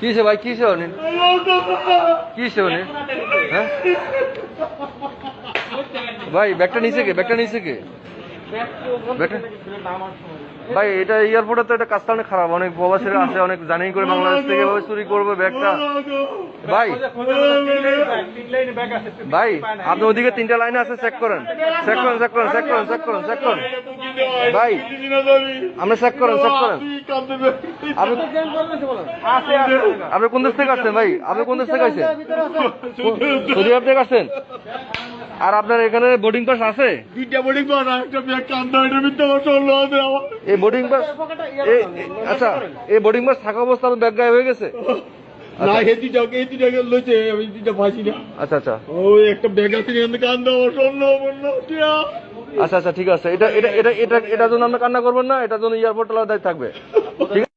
কিসে ভাই, কিসে উনি, কিসে উনি? হ্যাঁ ভাই, ব্যাগটা নিচে কে, ব্যাগটা নিচে কে? ব্যাগটা ভাই, এটা এয়ারপোর্টে তো এটা কাজটা অনেক খারাপ। অনেক প্রবাসীরা আসে, অনেক জানি করে বাংলাদেশ থেকে এভাবে চুরি করবে ব্যাগটা। ভাই ভাই, আপনি ওদিকে 3টা লাইনে আছে, চেক করেন, চেক করেন, চেক করেন, চেক করেন, চেক করেন, চেক করেন ভাই, আপনি চেক করেন, চেক করেন। আপনি কোন দেশ থেকে আসছেন ভাই? আপনি কোন দেশ থেকে আসছেন? সৌদি আরব থেকে আসছেন? আর আপনার এখানে বোর্ডিং পাস আছে? এই বোর্ডিং পাস, আচ্ছা, এই বোর্ডিং পাস থাকা অবস্থা আপনার ব্যাগ গায়েব হয়ে গেছে? আচ্ছা আচ্ছা, ওই একটা ব্যাগ আছে কান্দা স্বর্ণ আচ্ছা আচ্ছা, ঠিক আছে। এটা এটা এটা এটা এটার জন্য আপনি কান্না করবেন না, এটার জন্য এয়ারপোর্ট থাকবে, ঠিক আছে?